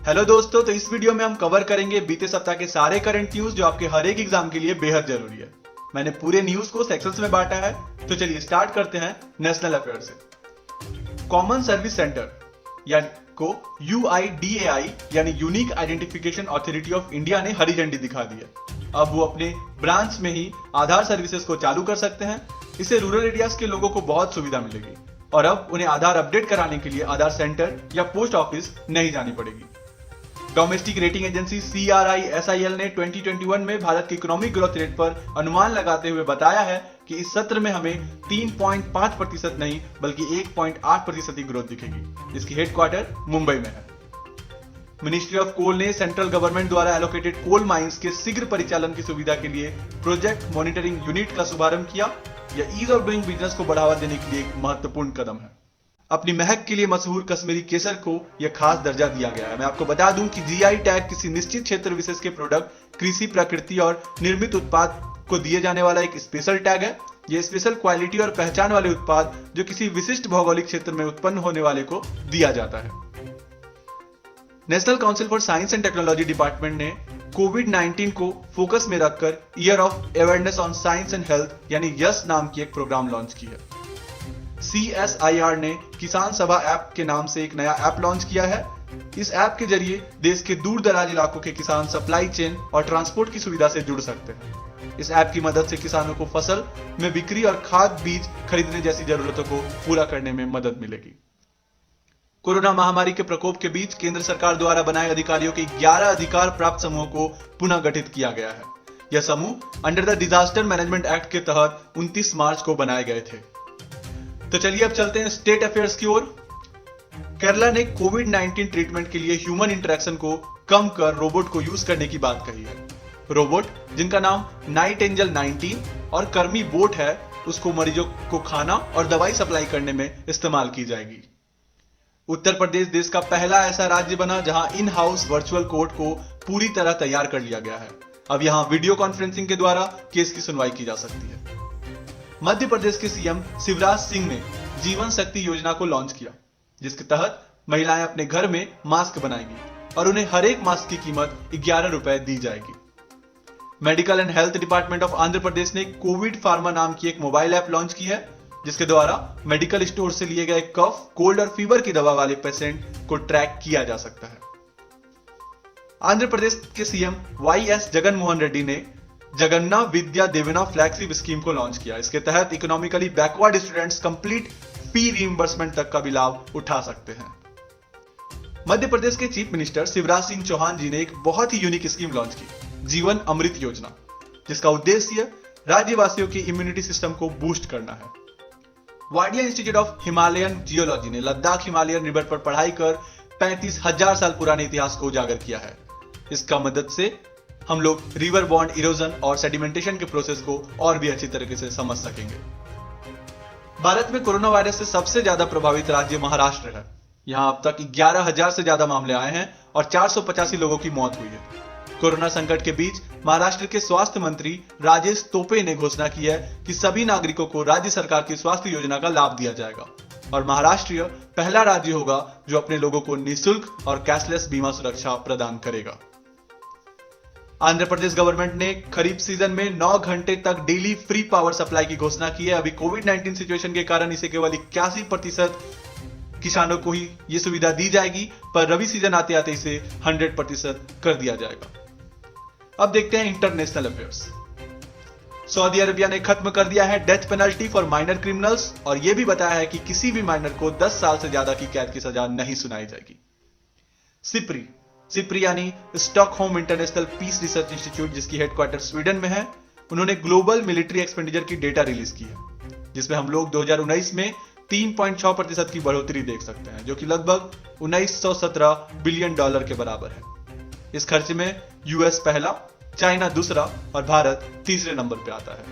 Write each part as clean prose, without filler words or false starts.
Hello दोस्तों, तो इस वीडियो में हम कवर करेंगे बीते सप्ताह के सारे करंट न्यूज जो आपके हर एक एग्जाम के लिए बेहद जरूरी है। मैंने पूरे न्यूज को सेक्शंस में बांटा है, तो चलिए स्टार्ट करते हैं नेशनल अफेयर से। कॉमन सर्विस सेंटर यानी को UIDAI यानी unique identification authority of India ने हरी झंडी दिखा दी है। अब वो अपने ब्रांच में ही आधार सर्विसेज को चालू कर सकते हैं। इससे रूरल एरियाज के लोगों को बहुत सुविधा मिलेगी और अब उन्हें आधार अपडेट कराने के लिए आधार सेंटर या पोस्ट ऑफिस नहीं जानी पड़ेगी। डोमेस्टिक रेटिंग एजेंसी CRISIL ने 2021 में भारत की इकोनॉमिक ग्रोथ रेट पर अनुमान लगाते हुए बताया है कि इस सत्र में हमें 3.5% नहीं बल्कि 1.8% की ग्रोथ दिखेगी। इसकी हेडक्वार्टर मुंबई में है। मिनिस्ट्री ऑफ कोल ने सेंट्रल गवर्नमेंट द्वारा एलोकेटेड कोल माइंस के शीघ्र परिचालन की सुविधा के लिए प्रोजेक्ट मॉनिटरिंग यूनिट का शुभारंभ किया। यह ईज ऑफ डूइंग बिजनेस को बढ़ावा देने के लिए एक महत्वपूर्ण कदम है। अपनी महक के लिए मशहूर कश्मीरी केसर को यह खास दर्जा दिया गया है। मैं आपको बता दूं कि GI टैग किसी निश्चित क्षेत्र विशेष के प्रोडक्ट, कृषि, प्रकृति और निर्मित उत्पाद को दिए जाने वाला एक स्पेशल टैग है। यह स्पेशल क्वालिटी और पहचान वाले उत्पाद जो किसी विशिष्ट भौगोलिक क्षेत्र में उत्पन्न होने वाले को दिया जाता है। National council for science and technology department ने कोविड-19 को फोकस में रखकर year of awareness on science and health यानी यस नाम की एक प्रोग्राम लॉन्च की है। CSIR ने किसान सभा ऐप के नाम से एक नया ऐप लॉन्च किया है। इस ऐप के जरिए देश के दूर दराज इलाकों के किसान सप्लाई चेन और ट्रांसपोर्ट की सुविधा से जुड़ सकते हैं। इस ऐप की मदद से किसानों को फसल में बिक्री और खाद बीज खरीदने जैसी जरूरतों को पूरा करने में मदद मिलेगी। कोरोना महामारी के प्रकोप के बीच केंद्र सरकार द्वारा बनाए अधिकारियों के 11 अधिकार प्राप्त समूहों को पुनः गठित किया गया है। यह समूह under the disaster management act के तहत 29 मार्च को बनाए गए थे। तो चलिए अब चलते हैं स्टेट अफेयर्स की ओर। केरला ने कोविड-19 ट्रीटमेंट के लिए ह्यूमन इंटरेक्शन को कम कर रोबोट को यूज करने की बात कही है। रोबोट, जिनका नाम नाइट एंजल 19 और कर्मी बोट है, उसको मरीजों को खाना और दवाई सप्लाई करने में इस्तेमाल की जाएगी। उत्तर प्रदेश देश का पहला ऐसा राज्य बना जहां इन हाउस वर्चुअल कोर्ट को पूरी तरह तैयार कर लिया गया है। अब यहां वीडियो कॉन्फ्रेंसिंग के द्वारा केस की सुनवाई की जा सकती है। मध्य प्रदेश के CM शिवराज सिंह ने जीवन शक्ति योजना को लॉन्च किया, जिसके तहत महिलाएं अपने घर में मास्क बनाएंगी और उन्हें हर एक मास्क की कीमत 11 रुपए दी जाएगी। Medical and health department of Andhra Pradesh ने कोविड फार्मा नाम की एक मोबाइल ऐप लॉन्च की है, जिसके द्वारा मेडिकल स्टोर से लिए गए कफ, कोल्ड और फीवर की दवा वाले पेशेंट को ट्रैक किया जा सकता है। आंध्र प्रदेश के CM YS जगनमोहन रेड्डी ने जगन्ना विद्या देवेना फ्लैगशिप स्कीम को लॉन्च किया। इसके तहत इकोनॉमिकली बैकवर्ड स्टूडेंट्स कंप्लीट फी रीइंबर्समेंट तक का भी लाभ उठा सकते हैं। मध्य प्रदेश के चीफ मिनिस्टर शिवराज सिंह चौहान जी ने एक बहुत ही यूनिक स्कीम लॉन्च की, जीवन अमृत योजना, जिसका उद्देश्य राज्यवासियों की इम्यूनिटी सिस्टम को बूस्ट करना है। Wadia institute of Himalayan geology ने लद्दाख हिमालयन रिवर पर पढ़ाई कर 35,000 साल पुराने इतिहास को उजागर किया है। इसका मदद से हम लोग रिवर बॉन्ड इरोजन और सेडिमेंटेशन के प्रोसेस को और भी अच्छी तरीके से समझ सकेंगे। भारत में कोरोना वायरस से सबसे ज्यादा प्रभावित राज्य महाराष्ट्र है। यहां अब तक 11,000 से ज्यादा मामले आए हैं और 485 लोगों की मौत हुई है। कोरोना संकट के बीच महाराष्ट्र के स्वास्थ्य मंत्री राजेश टोपे ने घोषणा की है कि सभी नागरिकों को राज्य सरकार की स्वास्थ्य योजना का लाभ दिया जाएगा और महाराष्ट्र पहला राज्य होगा जो अपने लोगों को निःशुल्क और कैशलेस बीमा सुरक्षा प्रदान करेगा। आंध्र प्रदेश गवर्नमेंट ने खरीफ सीजन में 9 घंटे तक डेली फ्री पावर सप्लाई की घोषणा की है। अभी कोविड-19 सिचुएशन के कारण इसे केवल 81% किसानों को ही ये सुविधा दी जाएगी, पर रबी सीजन आते आते इसे 100% कर दिया जाएगा। अब देखते हैं इंटरनेशनल अफेयर्स। सऊदी अरबिया ने खत्म कर दिया है death penalty for minor criminals और यह भी बताया है कि किसी भी माइनर को 10 साल से ज्यादा की कैद की सजा नहीं सुनाई जाएगी। सिप्री यानी Stockholm International Peace Research Institute, जिसकी हेडक्वार्टर स्वीडन में है, उन्होंने ग्लोबल मिलिट्री एक्सपेंडिचर की डेटा रिलीज की है, जिसमें हम लोग 2019 में 3.6% की बढ़ोतरी देख सकते हैं, जो कि लगभग $1917 बिलियन के बराबर है। इस खर्च में US पहला, चाइना दूसरा और भारत तीसरे नंबर पे आता है।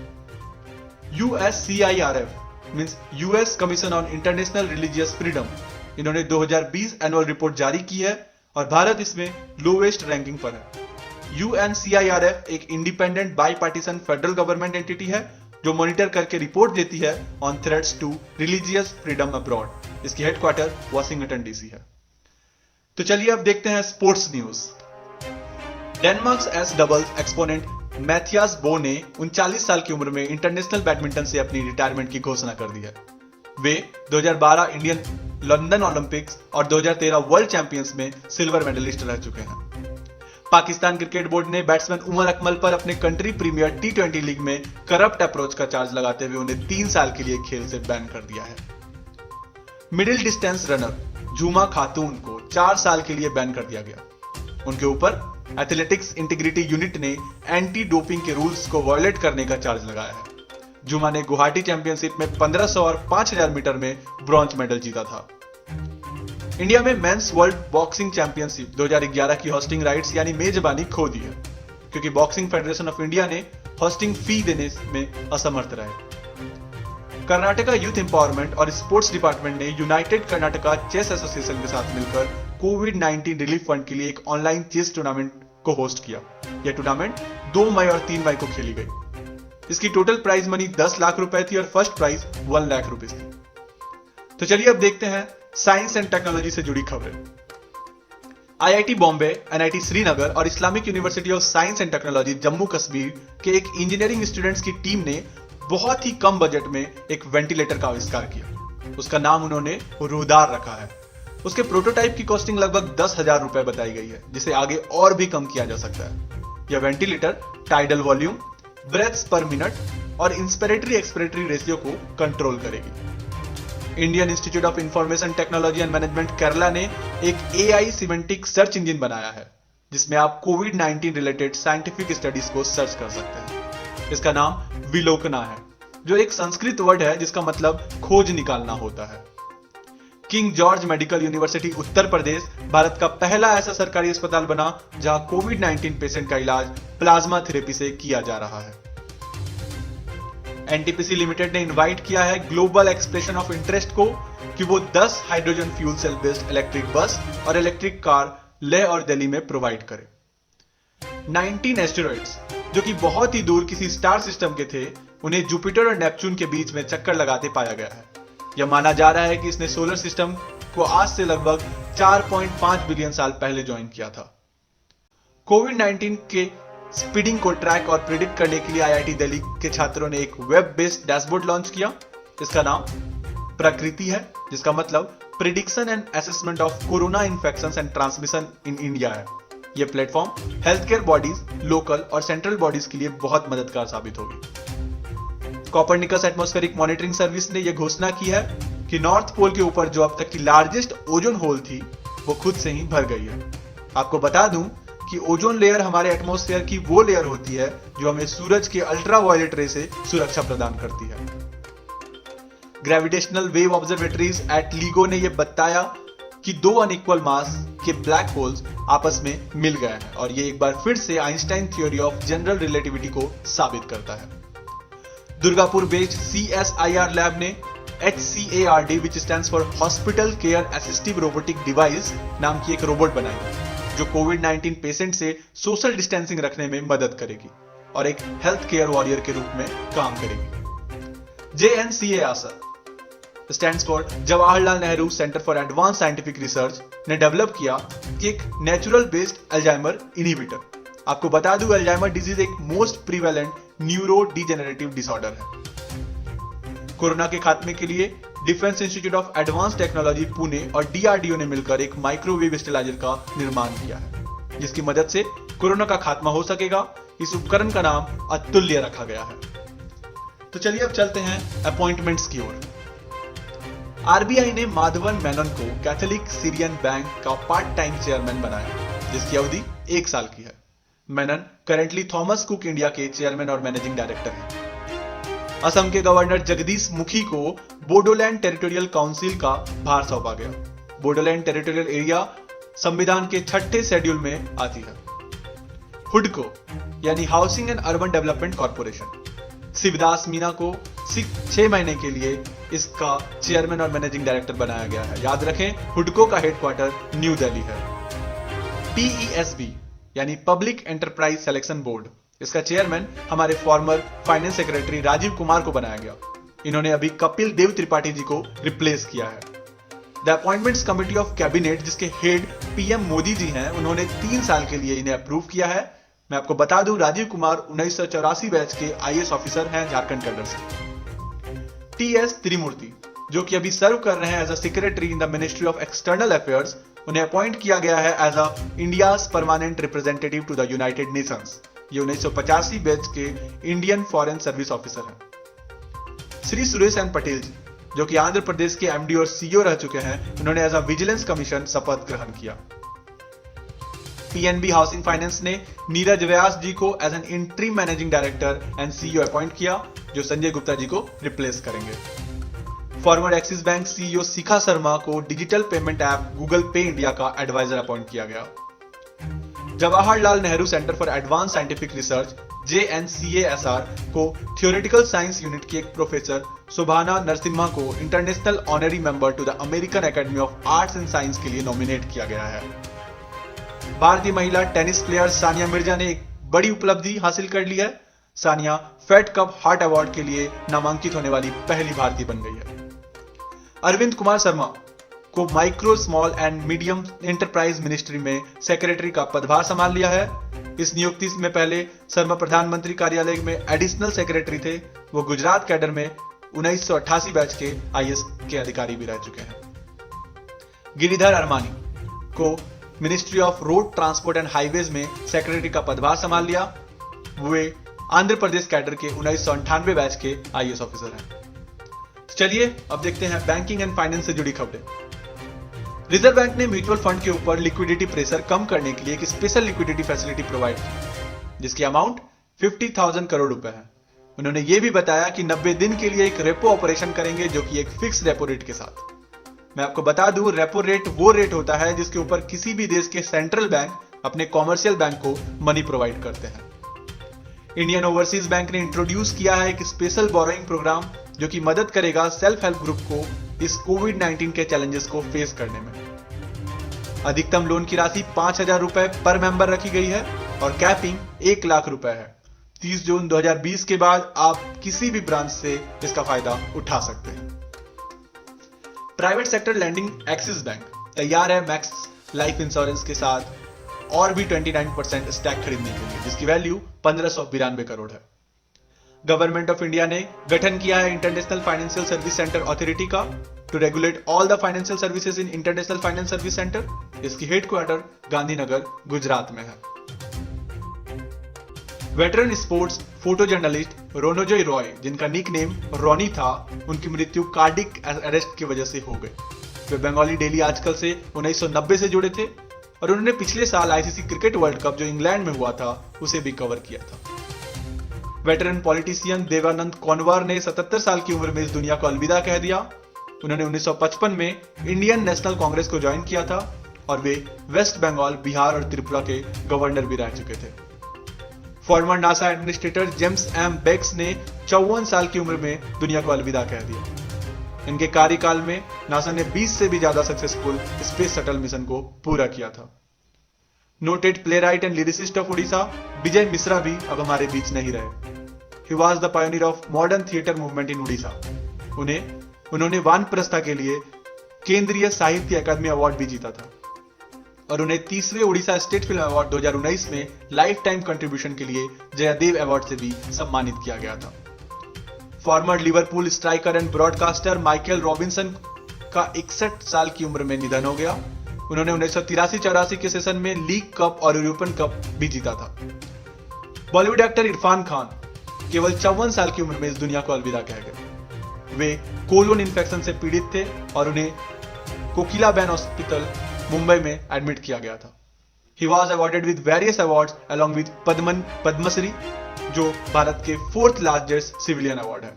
USCIRF means US commission on international religious freedom, इन्होंने 2020 एनुअल रिपोर्ट जारी की है और भारत इसमें लोवेस्ट रैंकिंग पर है। UNCIRF एक independent bipartisan federal government entity है जो मॉनिटर करके रिपोर्ट देती है on threats to religious freedom abroad. इसकी हेडक्वार्टर वाशिंगटन DC है। तो चलिए अब देखते हैं sports news. Denmark's doubles exponent Mathias Boe ने 39 साल की उम्र में इंटरनेशनल बैडमिंटन से अपनी रिटायरमेंट की घोषणा कर दी है। वे 2012 इंडियन लंदन ओलंपिक्स और 2013 वर्ल्ड चैंपियंस में सिल्वर मेडलिस्ट रह चुके हैं। पाकिस्तान क्रिकेट बोर्ड ने बैट्समैन उमर अकमल पर अपने कंट्री प्रीमियर टी20 लीग में करप्ट अप्रोच का चार्ज लगाते हुए उन्हें 3 साल के लिए खेल से बैन कर दिया है। मिडिल डिस्टेंस रनर झूमा खातून को 4 साल के लिए बैन कर दिया गया। उनके ऊपर एथलेटिक्स इंटीग्रिटी यूनिट ने एंटी डोपिंग के रूल्स को वायलेट करने का चार्ज लगाया है। जुमा ने गुवाहाटी चैंपियनशिप में 1500 और 5000 मीटर में ब्रॉन्ज मेडल जीता था। इंडिया में मेंस वर्ल्ड बॉक्सिंग चैंपियनशिप 2011 की होस्टिंग राइट्स यानी मेजबानी खो दी है, क्योंकि बॉक्सिंग फेडरेशन ऑफ इंडिया ने होस्टिंग फी देने में असमर्थ रहे। कर्नाटका यूथ एम्पावरमेंट और स्पोर्ट्स डिपार्टमेंट ने यूनाइटेड कर्नाटका चेस एसोसिएशन के साथ मिलकर कोविड-19 रिलीफ फंड के लिए एक ऑनलाइन चेस टूर्नामेंट को होस्ट किया। यह टूर्नामेंट 2 मई और 3 मई को खेली गई। इसकी टोटल प्राइज मनी 10 लाख रुपए थी और फर्स्ट प्राइज 1 लाख रुपए थी। तो चलिए अब देखते हैं साइंस एंड टेक्नोलॉजी से जुड़ी खबरें। आईआईटी बॉम्बे, एनआईटी श्रीनगर और Islamic university of science and technology Jammu Kashmir के एक इंजीनियरिंग स्टूडेंट्स की टीम ने बहुत ही कम बजट में एक वेंटिलेटर का आविष्कार किया। उसका नाम उन्होंने रूहदार रखा है। उसके प्रोटोटाइप की कॉस्टिंग लगभग 10,000 रुपए बताई गई है, जिसे आगे और भी कम किया जा सकता है। यह वेंटिलेटर टाइडल वॉल्यूम, ब्रेथ्स पर मिनट और इंस्पिरेटरी एक्सपिरेटरी रेशियो को कंट्रोल करेगी। Indian institute of information technology and management Kerala ने एक एआई सिमेंटिक सर्च इंजन बनाया है, जिसमें आप कोविड-19 रिलेटेड साइंटिफिक स्टडीज को सर्च कर सकते हैं। इसका नाम विलोकना है, जो एक संस्कृत वर्ड है जिसका मतलब खोज निकालना होता है। King George medical university Uttar Pradesh Bharat का पहला ऐसा सरकारी अस्पताल बना जहां कोविड-19 पेशेंट का इलाज प्लाज्मा थेरेपी से किया जा रहा है। एनटीपीसी लिमिटेड ने इनवाइट किया है ग्लोबल एक्सप्रेशन ऑफ इंटरेस्ट को कि वो 10 hydrogen fuel cell based electric bus और इलेक्ट्रिक कार लेह और दिल्ली में प्रोवाइड करे। 19 एस्टेरॉइड्स जो कि बहुत ही दूर किसी स्टार सिस्टम के थे, उन्हें जुपिटर और नेपच्यून के बीच में चक्कर लगाते पाया गया है। यह माना जा रहा है कि इसने सोलर सिस्टम को आज से लगभग 4.5 बिलियन साल पहले ज्वाइन किया था। कोविड-19 के स्पीडिंग को ट्रैक और प्रिडिक्ट करने के लिए आईआईटी दिल्ली के छात्रों ने एक वेब बेस्ड डैशबोर्ड लॉन्च किया। इसका नाम प्रकृति है, जिसका मतलब prediction and assessment of corona infections and transmission in India है। यह platform health care bodies, local और सेंट्रल बॉडीज के लिए बहुत मददगार साबित होगी। कॉपरनिकस एटमॉस्फेरिक मॉनिटरिंग सर्विस ने यह घोषणा की है कि नॉर्थ पोल के ऊपर जो अब तक की लार्जेस्ट ओजोन होल थी, वो खुद से ही भर गई है। आपको बता दूं कि ओजोन लेयर हमारे एटमॉस्फेयर की वो लेयर होती है जो हमें सूरज के अल्ट्रावायलेट रे से सुरक्षा प्रदान करती है। Gravitational wave observatories at LIGO ने यह बताया कि 2 अनइक्वल मास के ब्लैक होल्स आपस में मिल गए हैं और ये एक बार फिर से Einstein theory of general relativity को साबित करता है। दुर्गापुर बेस्ड CSIR लैब ने HCARD which stands for hospital care assistive robotic device नाम की एक रोबोट बनाई जो कोविड-19 पेशेंट से सोशल डिस्टेंसिंग रखने में मदद करेगी और एक हेल्थ केयर वॉरियर के रूप में काम करेगी। JNCASR stands for Jawaharlal Nehru Centre for advance scientific research ने डेवलप किया कि एक नेचुरल बेस्ड अल्जाइमर इनहिबिटर। आपको बता दूं, अल्जाइमर डिजीज एक most prevalent neuro degenerative disorder है। कोरोना के खात्मे के लिए defence institute of advance technology Pune और DRDO ने मिलकर एक माइक्रोवेव स्टेलाइजर का निर्माण किया है, जिसकी मदद से कोरोना का खात्मा हो सकेगा। इस उपकरण का नाम अतुल्य रखा गया है। तो चलिए अब चलते हैं अपॉइंटमेंट्स की ओर। RBI ने माधवन मेनन को कैथोलिक सीरियन बैंक का पार्ट टाइम चेयरमैन बनाया, जिसकी अवधि 1 साल की है। Menon currently Thomas cook India के चेयरमैन और मैनेजिंग डायरेक्टर हैं। असम के गवर्नर जगदीश मुखी को बोडोलैंड टेरिटोरियल काउंसिल का भार सौंपा गया। बोडोलैंड टेरिटोरियल एरिया संविधान के 6ठे शेड्यूल में आती है। हुडको यानी housing and urban development corporation, Shivdas Meena को 6 महीने के लिए इसका चेयरमैन और मैनेजिंग डायरेक्टर बनाया गया है। याद रखें, हुडको का हेडक्वार्टर न्यू दिल्ली है। PESB यानी पब्लिक एंटरप्राइज सिलेक्शन बोर्ड, इसका चेयरमैन हमारे former finance secretary Rajeev Kumar को बनाया गया। इन्होंने अभी कपिल देव त्रिपाठी जी को रिप्लेस किया है। The appointments committee of cabinet, जिसके हेड पीएम मोदी जी हैं, उन्होंने 3 साल के लिए इन्हें अप्रूव किया है। मैं आपको बता दूं, राजीव कुमार 1984 बैच के आईएएस ऑफिसर हैं झारखंड कैडर से। टीएस त्रिमूर्ति, जो कि अभी सर्व कर रहे हैं as a secretary in the ministry of external affairs, उन्हें अपॉइंट किया गया है as a India's permanent representative to the United Nations. ये 1985 बैच के इंडियन फॉरेन सर्विस ऑफिसर हैं। श्री सुरेश एन पटेल जी, जो कि आंध्र प्रदेश के एमडी और सीईओ रह चुके हैं, उन्होंने एज अ विजिलेंस कमीशन शपथ ग्रहण किया। पीएनबी हाउसिंग फाइनेंस ने नीरज व्यास जी को as an interim managing director and CEO appoint किया, जो संजय गुप्ता जी को रिप्लेस करेंगे। Former Axis Bank CEO Shikha Sharma को digital payment app Google Pay India का एडवाइजर अपॉइंट किया गया। Jawaharlal Nehru Centre for advance scientific research JNCASR को थियोरेटिकल साइंस यूनिट की एक प्रोफेसर सुभाना नरसिम्हा को international honorary member to the American Academy of Arts and Science के लिए नॉमिनेट किया गया है। भारतीय महिला टेनिस प्लेयर सानिया मिर्जा ने एक बड़ी उपलब्धि हासिल कर ली है। Sania Fed Cup heart award के लिए नामांकित होने वाली पहली भारतीय बन गई है। अरविंद कुमार शर्मा को micro small and medium enterprise ministry में सेक्रेटरी का पदभार संभाल लिया है। इस नियुक्ति में पहले शर्मा प्रधानमंत्री कार्यालय में एडिशनल सेक्रेटरी थे। वो गुजरात कैडर में 1988 बैच के आईएएस के अधिकारी भी रह चुके हैं। गिरिधर अरमानी को ministry of road transport and highways में सेक्रेटरी का पदभार संभाल लिया। वे आंध्र प्रदेश कैडर के 1998 बैच के आईएएस ऑफिसर हैं। चलिए अब देखते हैं बैंकिंग एंड फाइनेंस से जुड़ी खबरें। रिजर्व बैंक ने म्यूचुअल फंड के ऊपर लिक्विडिटी प्रेशर कम करने के लिए एक स्पेशल लिक्विडिटी फैसिलिटी प्रोवाइड की, जिसकी अमाउंट 50,000 करोड़ रुपए है। उन्होंने ये भी बताया कि 90 दिन के लिए एक रेपो ऑपरेशन करेंगे, जो कि एक फिक्स रेपो रेट के साथ। मैं आपको बता दूं, रेपो रेट वो रेट होता है जिसके ऊपर किसी भी देश के सेंट्रल बैंक अपने कॉमर्शियल बैंक को मनी प्रोवाइड करते हैं। इंडियन ओवरसीज बैंक ने इंट्रोड्यूस किया है एक स्पेशल बोरोइंग प्रोग्राम, जो कि मदद करेगा सेल्फ हेल्प ग्रुप को इस कोविड-19 के चैलेंजेस को फेस करने में। अधिकतम लोन की राशि 5,000 रुपए पर मेंबर रखी गई है और कैपिंग 1 लाख रुपए है। 30 जून 2020 के बाद आप किसी भी ब्रांच से इसका फायदा उठा सकते हैं। Private sector lending axis bank तैयार है मैक्स लाइफ इंश्योरेंस के साथ और भी 29% स्टैक खरीदने के लिए, जिसकी वैल्यू 1592 करोड़ है। गवर्नमेंट ऑफ इंडिया ने गठन किया है international financial service centre authority का to regulate all the financial services in international finance service centre. इसकी हेडक्वार्टर गांधीनगर गुजरात में है। Veteran sports photo journalist Ronojoy Roy, जिनका निक नेम रॉनी था, उनकी मृत्यु कार्डिक अरेस्ट की वजह से हो गई। वे बंगाली डेली आजकल से 1990 से जुड़े थे और उन्होंने पिछले साल आईसीसी क्रिकेट वर्ल्ड कप जो इंग्लैंड में हुआ था उसे भी कवर किया था। वेटरन पॉलिटिशियन देवानंद कौनवार ने 77 साल की उम्र में इस दुनिया को अलविदा कह दिया। उन्होंने 1955 में इंडियन नेशनल कांग्रेस को ज्वाइन किया था और वे वेस्ट बंगाल, बिहार और त्रिपुरा के गवर्नर भी रह चुके थे। Former NASA administrator James M Beggs ने 54 साल की उम्र में दुनिया को अलविदा कह दिया। इनके कार्यकाल में नासा ने 20 से भी ज्यादा सक्सेसफुल स्पेस शटल मिशन को पूरा किया था। Noted playwright and lyricist of Orissa Vijay Mishra भी अब हमारे बीच नहीं रहे। He was the pioneer of modern theatre movement in Orissa. उन्होंने वानप्रस्था के लिए केंद्रीय साहित्य अकादमी अवार्ड भी जीता था और उन्हें 30वें उड़ीसा स्टेट फिल्म अवार्ड 2019 में लाइफ टाइम कंट्रीब्यूशन के लिए जयदेव अवार्ड से भी सम्मानित किया गया था। Farmer Liverpool striker end broadcaster Michael Robinson का 61 साल की उम्र में निधन हो गया। उन्होंने 1983-84 के सेशन में लीग कप और यूरोपियन कप भी जीता था। बॉलीवुड एक्टर इरफान खान केवल 54 साल की उम्र में इस दुनिया को अलविदा कह गए। वे कोलोन इन्फेक्शन से पीड़ित थे और उन्हें कोकिलाबेन हॉस्पिटल मुंबई में एडमिट किया गया था। He was awarded with various awards along with Padmashri, जो भारत के 4th लार्जेस्ट सिविलियन अवार्ड है।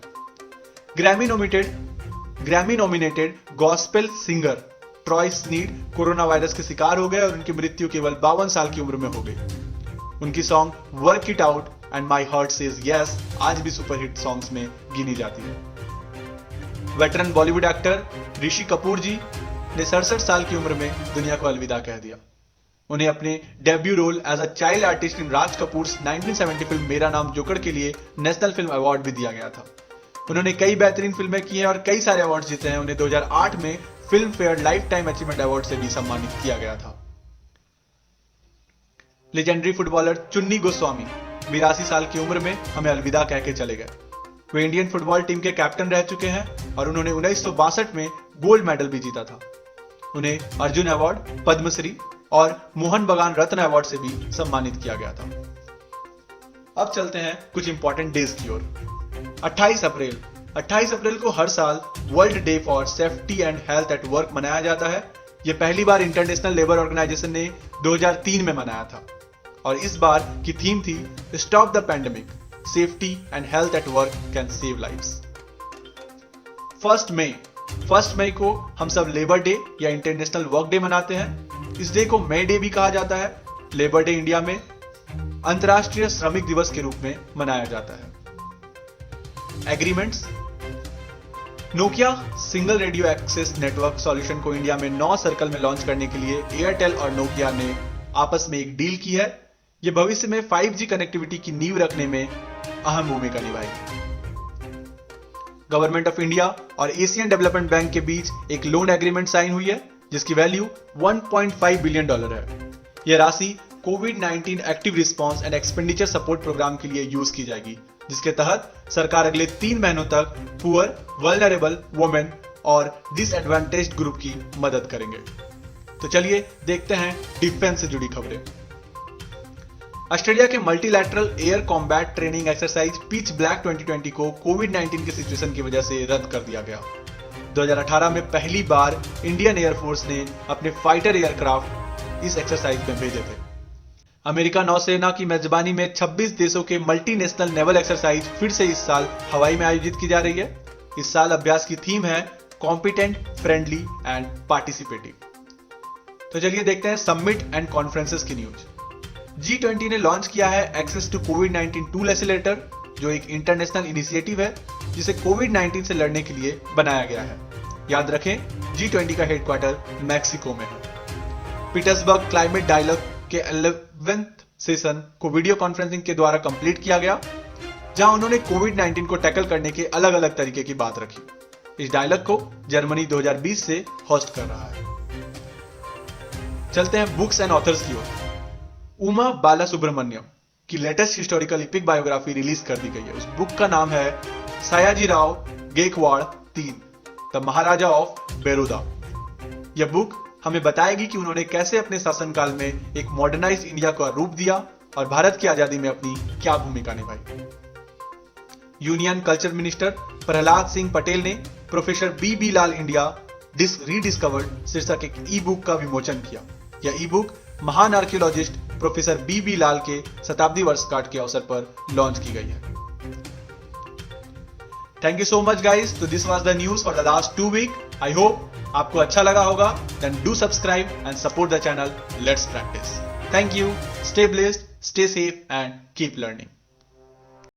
Grammy nominated gospel singer Troy Sneed corona virus के शिकार हो गए और उनकी मृत्यु केवल 52 साल की उम्र में हो गई। उनकी song work it out and my heart says yes आज भी सुपरहिट सॉन्ग्स में गिनी जाती है। वेटरन बॉलीवुड एक्टर ऋषि कपूर जी ने 67 साल की उम्र में दुनिया को अलविदा कह दिया। उन्हें अपने debut role as a child artist in Raj Kapoor's 1970 film Mera Naam joker के लिए नेशनल फिल्म अवार्ड भी दिया गया था। उन्होंने कई बेहतरीन फिल्में की हैं और कई सारे अवार्ड जीते हैं। उन्हें 2008 में film fair life time achievement award से भी सम्मानित किया गया था। लेजेंडरी फुटबॉलर चुन्नी गोस्वामी 82 साल की उम्र में हमें अलविदा कह के चले गए। वे इंडियन फुटबॉल टीम के कैप्टन रह चुके हैं और उन्होंने 1962 में गोल्ड मेडल भी जीता था। उन्हें अर्जुन अवार्ड, पद्मश्री और मोहन बगान रत्न अवार्ड से भी सम्मानित किया गया था। अब चलते हैं कुछ इंपॉर्टेंट डेज की ओर। 28 अप्रैल को हर साल world day for safety and health at work मनाया जाता है। यह पहली बार इंटरनेशनल लेबर ऑर्गेनाइजेशन ने 2003 में मनाया था और इस बार की थीम थी stop the pandemic, safety and health at work can save lives. 1 मई को हम सब लेबर डे या इंटरनेशनल वर्क डे मनाते हैं। इस डे को मई डे भी कहा जाता है। लेबर डे इंडिया में अंतर्राष्ट्रीय श्रमिक दिवस के रूप में मनाया जाता है। Agreements, Nokia single radio access network solution को इंडिया में 9 सर्कल में लॉन्च करने के लिए एयरटेल और नोकिया ने आपस में एक डील की है। यह भविष्य में 5G कनेक्टिविटी की नींव रखने में अहम भूमिका निभाएगी। गवर्नमेंट ऑफ इंडिया और एशियन डेवलपमेंट बैंक के बीच एक लोन एग्रीमेंट साइन हुई है जिसकी वैल्यू $1.5 बिलियन है। यह राशि कोविड-19 active response and expenditure support programme के लिए यूज की जाएगी, जिसके तहत सरकार अगले 3 महीनों तक पुअर, वल्नरेबल वुमेन और डिसएडवांटेज्ड ग्रुप की मदद करेंगे। तो चलिए देखते हैं डिफेंस से जुड़ी खबरें। ऑस्ट्रेलिया के multilateral air combat training exercise pitch black 2020 को कोविड-19 की सिचुएशन की वजह से रद्द कर दिया गया। 2018 में पहली बार इंडियन एयरफोर्स ने अपने फाइटर एयरक्राफ्ट इस एक्सरसाइज में भेजे थे। अमेरिका नौसेना की मेजबानी में 26 देशों के मल्टीनेशनल नेवल एक्सरसाइज फिर से इस साल हवाई में आयोजित की जा रही है। इस साल अभ्यास की थीम है कॉम्पिटेंट, फ्रेंडली एंड पार्टिसिपेटिव। तो चलिए देखते हैं समिट एंड कॉन्फ्रेंसेस की न्यूज। G20 ने लॉन्च किया है एक्सेस टू कोविड-19 टूल एक्सीलरेटर, जो एक इंटरनेशनल इनिशिएटिव है जिसे कोविड-19 से लड़ने के लिए बनाया गया है। याद रखें, G20 का हेडक्वार्टर मैक्सिको में है। पीटर्सबर्ग क्लाइमेट डायलॉग के 11th सेशन को वीडियो कॉन्फ्रेंसिंग के द्वारा कंप्लीट किया गया, जहां उन्होंने कोविड-19 को टैकल करने के अलग अलग तरीके की बात रखी। इस डायलॉग को जर्मनी 2020 से होस्ट कर रहा है। चलते हैं बुक्स एंड ऑथर्स की ओर। उमा बालासुब्रमण्यम की latest historical epic biography release कर दी गई है। उस बुक का नाम है Sayajirao Gaekwad III, the Maharaja of Baroda. यह बुक हमें बताएगी कि उन्होंने कैसे अपने शासनकाल में एक मॉडर्नाइज्ड इंडिया का रूप दिया और भारत की आजादी में अपनी क्या भूमिका निभाई। Union culture minister Prahlad Singh Patel ने प्रोफेसर बी लाल इंडिया रीडिस्कवर्ड शीर्षक एक ई बुक का विमोचन किया। यह ई बुक महान आर्कियोलॉजिस्ट प्रोफेसर बी लाल के शताब्दी वर्षगांठ के अवसर पर लॉन्च की गई है। Thank you so much guys. तो this was the news for the last 2 week. I hope आपको अच्छा लगा होगा। Then do subscribe and support the channel. Let's practise. Thank you. Stay blessed, stay safe and keep learning.